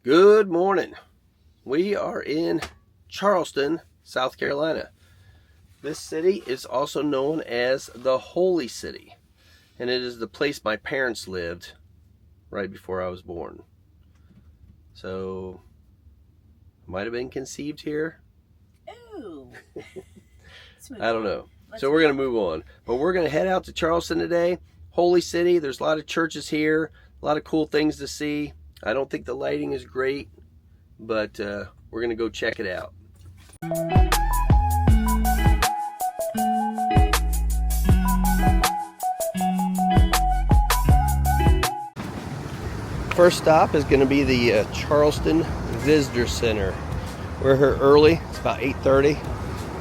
Good morning. We are in Charleston, South Carolina. This city is also known as the Holy City, and it is the place my parents lived right before I was born. So, might have been conceived here. Ooh. I don't know. So we're going to move on. But we're going to head out to Charleston today. Holy City. There's a lot of churches here, a lot of cool things to see. I don't think the lighting is great, but we're going to go check it out. First stop is going to be the Charleston Visitor Center. We're here early. It's about 8:30.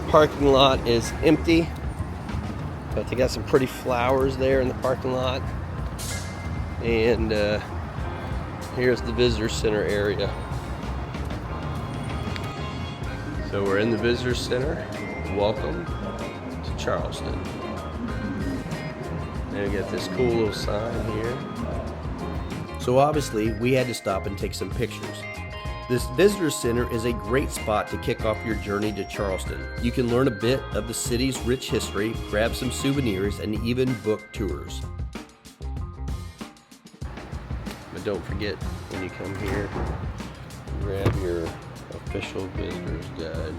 Parking lot is empty, but they got some pretty flowers there in the parking lot. And here's the Visitor Center area. So we're in the Visitor Center. Welcome to Charleston. And we got this cool little sign here. So obviously we had to stop and take some pictures. This Visitor Center is a great spot to kick off your journey to Charleston. You can learn a bit of the city's rich history, grab some souvenirs, and even book tours. But don't forget, when you come here, grab your official visitor's guide.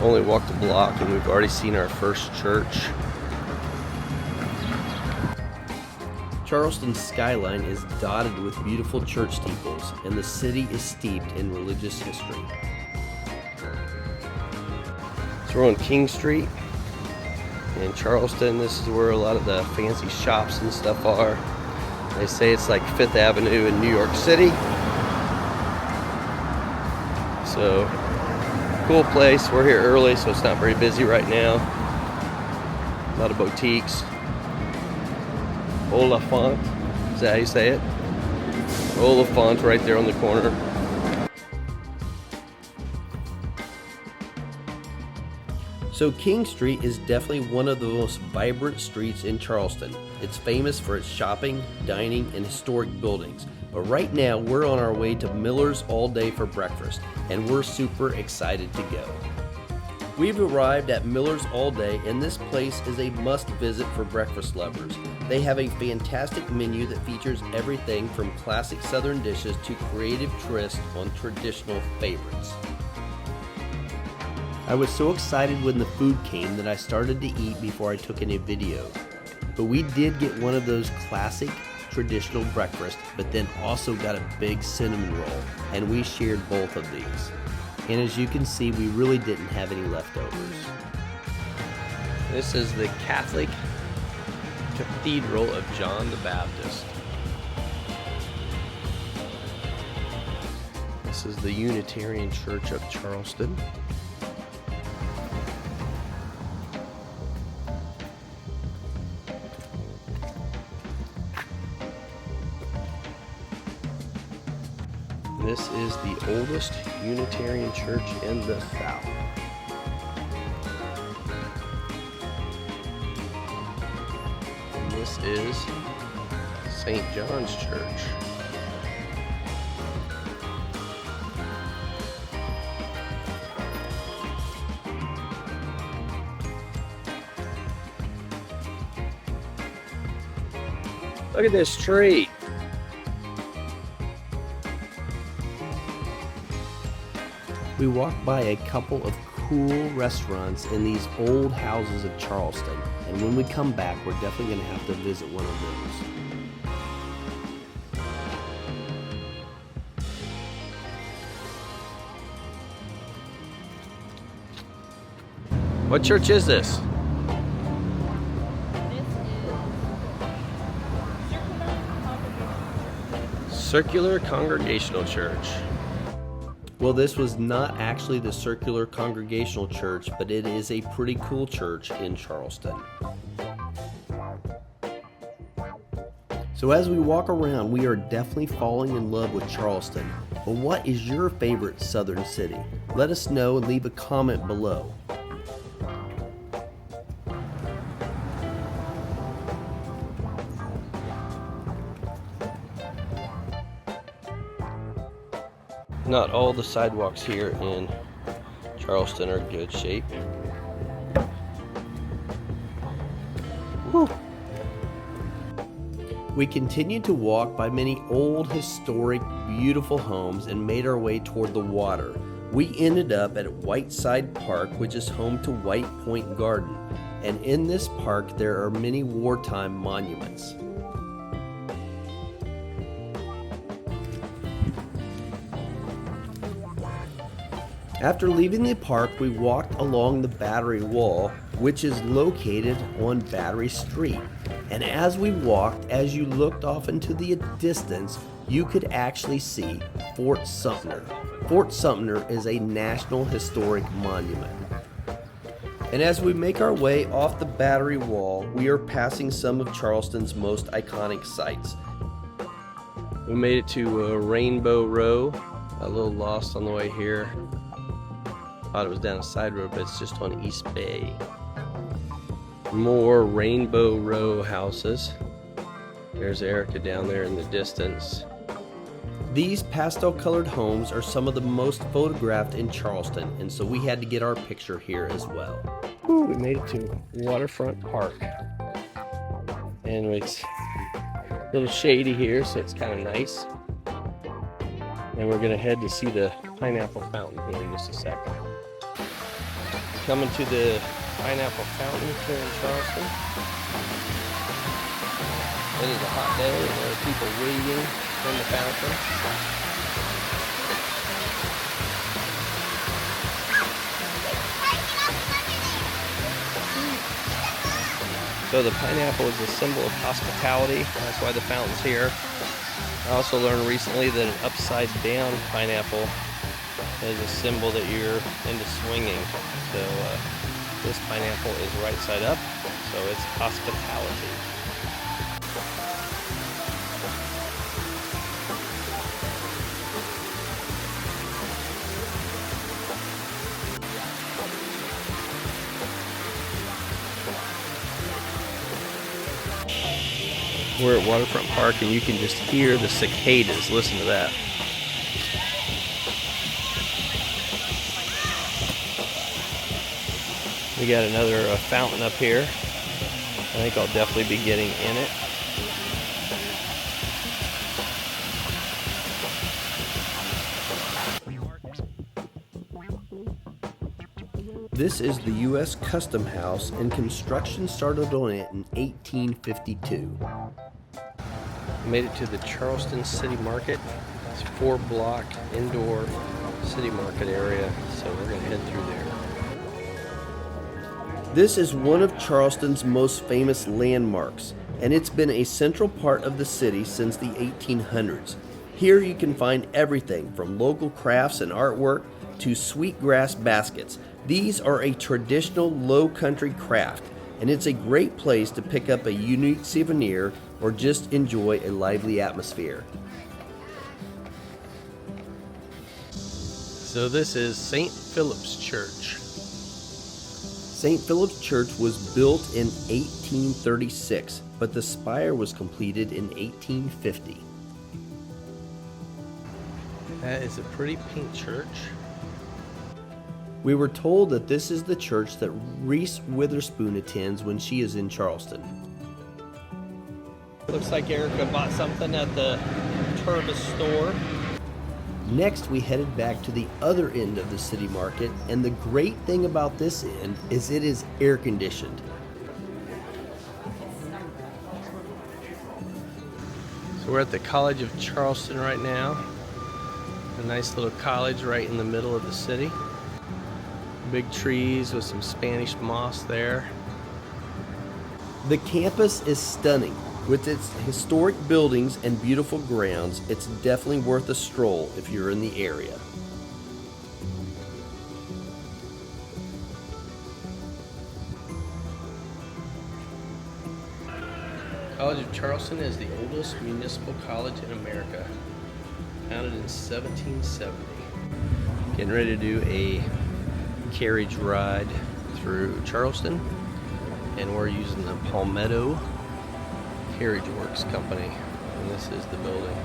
Only walked a block and we've already seen our first church. Charleston's skyline is dotted with beautiful church steeples, and the city is steeped in religious history. So we're on King Street in Charleston. This is where a lot of the fancy shops and stuff are. They say it's like Fifth Avenue in New York City. So, cool place. We're here early, so it's not very busy right now. A lot of boutiques. Waterfront, is that how you say it? Waterfront right there on the corner. So King Street is definitely one of the most vibrant streets in Charleston. It's famous for its shopping, dining, and historic buildings. But right now we're on our way to Miller's All Day for breakfast, and we're super excited to go. We've arrived at Miller's All Day, and this place is a must visit for breakfast lovers. They have a fantastic menu that features everything from classic Southern dishes to creative twists on traditional favorites. I was so excited when the food came that I started to eat before I took any video. But we did get one of those classic traditional breakfasts, but then also got a big cinnamon roll, and we shared both of these. And as you can see, we really didn't have any leftovers. This is the Catholic Cathedral of John the Baptist. This is the Unitarian Church of Charleston. This is the oldest Unitarian church in the South. And this is St. John's Church. Look at this tree. We walked by a couple of cool restaurants in these old houses of Charleston, and when we come back, we're definitely going to have to visit one of those. What church is this? Circular Congregational Church. Well, this was not actually the Circular Congregational Church, but it is a pretty cool church in Charleston. So as we walk around, we are definitely falling in love with Charleston. But what is your favorite southern city? Let us know and leave a comment below. Not all the sidewalks here in Charleston are in good shape. Woo. We continued to walk by many old, historic, beautiful homes and made our way toward the water. We ended up at Whiteside Park, which is home to White Point Garden. And in this park, there are many wartime monuments. After leaving the park, we walked along the Battery Wall, which is located on Battery Street. And as we walked, as you looked off into the distance, you could actually see Fort Sumter. Fort Sumter is a National Historic Monument. And as we make our way off the Battery Wall, we are passing some of Charleston's most iconic sites. We made it to Rainbow Row, a little lost on the way here. Thought it was down a side road, but it's just on East Bay. More Rainbow Row houses. There's Erica down there in the distance. These pastel-colored homes are some of the most photographed in Charleston, and so we had to get our picture here as well. Ooh, we made it to Waterfront Park. And it's a little shady here, so it's kind of nice. And we're gonna head to see the pineapple fountain here in just a second. Coming to the pineapple fountain here in Charleston. It is a hot day and there are people waiting in the fountain. So the pineapple is a symbol of hospitality. That's why the fountain's here. I also learned recently that an upside down pineapple is a symbol that you're into swinging. So this pineapple is right side up, so it's hospitality. We're at Waterfront Park and you can just hear the cicadas. Listen to that. We got another fountain up here. I think I'll definitely be getting in it. This is the U.S. Custom House, and construction started on it in 1852. We made it to the Charleston City Market. It's a 4-block indoor city market area, so we're going to head through there. This is one of Charleston's most famous landmarks, and it's been a central part of the city since the 1800s. Here you can find everything from local crafts and artwork to sweetgrass baskets. These are a traditional Lowcountry craft, and it's a great place to pick up a unique souvenir or just enjoy a lively atmosphere. So this is St. Philip's Church. St. Philip's Church was built in 1836, but the spire was completed in 1850. That is a pretty pink church. We were told that this is the church that Reese Witherspoon attends when she is in Charleston. Looks like Erica bought something at the Turvis store. Next, we headed back to the other end of the city market, and the great thing about this end is it is air conditioned. So we're at the College of Charleston right now. A nice little college right in the middle of the city. Big trees with some Spanish moss there. The campus is stunning. With its historic buildings and beautiful grounds, it's definitely worth a stroll if you're in the area. College of Charleston is the oldest municipal college in America, founded in 1770. Getting ready to do a carriage ride through Charleston, and we're using the Palmetto Carriage Works company, and this is the building.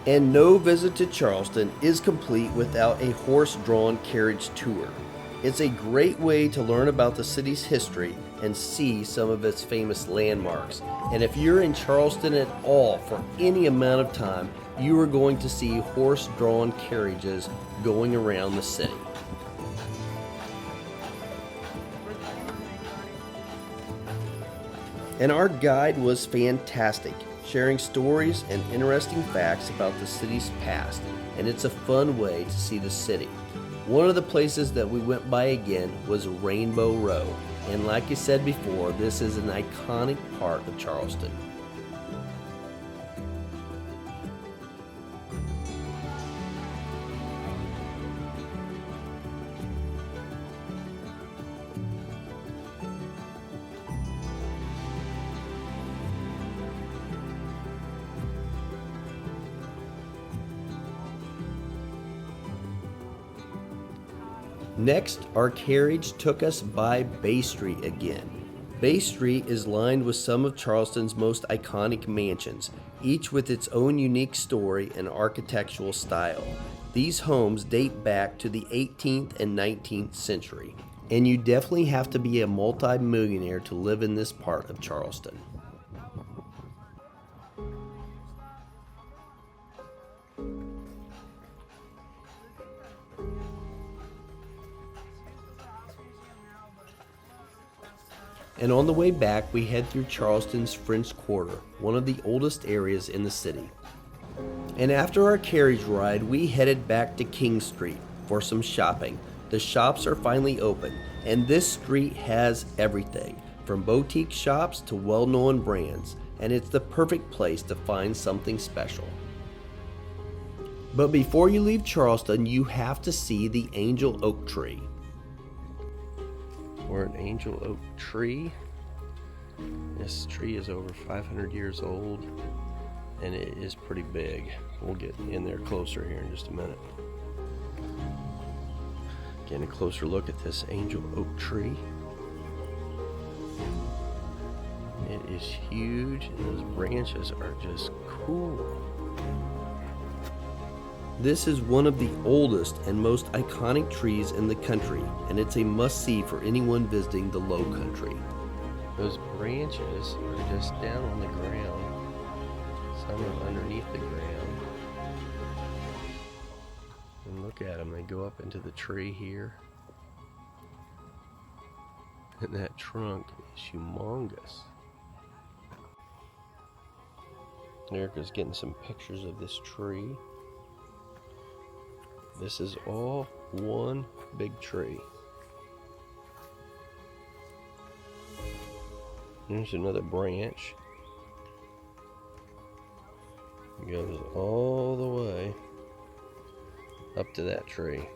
And no visit to Charleston is complete without a horse-drawn carriage tour. It's a great way to learn about the city's history and see some of its famous landmarks. And if you're in Charleston at all for any amount of time, you are going to see horse-drawn carriages going around the city. And our guide was fantastic, sharing stories and interesting facts about the city's past, and it's a fun way to see the city. One of the places that we went by again was Rainbow Row, and like I said before, this is an iconic part of Charleston. Next, our carriage took us by Bay Street again. Bay Street is lined with some of Charleston's most iconic mansions, each with its own unique story and architectural style. These homes date back to the 18th and 19th century, and you definitely have to be a multi-millionaire to live in this part of Charleston. And on the way back, we head through Charleston's French Quarter, one of the oldest areas in the city. And after our carriage ride, we headed back to King Street for some shopping. The shops are finally open, and this street has everything, from boutique shops to well-known brands, and it's the perfect place to find something special. But before you leave Charleston, you have to see the Angel Oak Tree. Or an angel oak tree. This tree is over 500 years old, and it is pretty big. We'll get in there closer here in just a minute. Getting a closer look at this angel oak tree. It is huge, and those branches are just cool. This is one of the oldest and most iconic trees in the country, and it's a must-see for anyone visiting the Lowcountry. Those branches are just down on the ground. Some are underneath the ground. And look at them, they go up into the tree here. And that trunk is humongous. Erica's getting some pictures of this tree. This is all one big tree. There's another branch. It goes all the way up to that tree.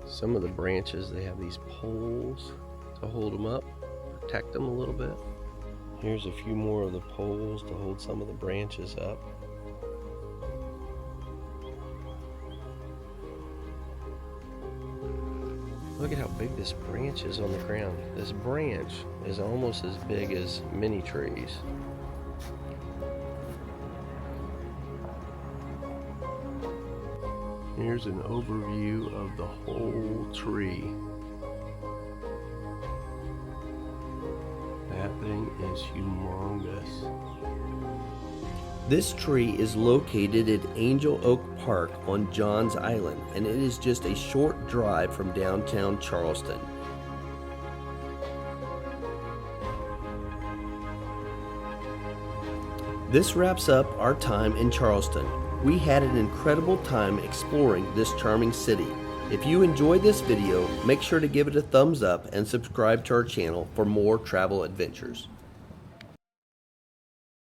Some of the branches, they have these poles to hold them up, protect them a little bit. Here's a few more of the poles to hold some of the branches up. Look at how big this branch is on the ground. This branch is almost as big as many trees. Here's an overview of the whole tree. That thing is humongous. This tree is located at Angel Oak Park on Johns Island, and it is just a short drive from downtown Charleston. This wraps up our time in Charleston. We had an incredible time exploring this charming city. If you enjoyed this video, make sure to give it a thumbs up and subscribe to our channel for more travel adventures.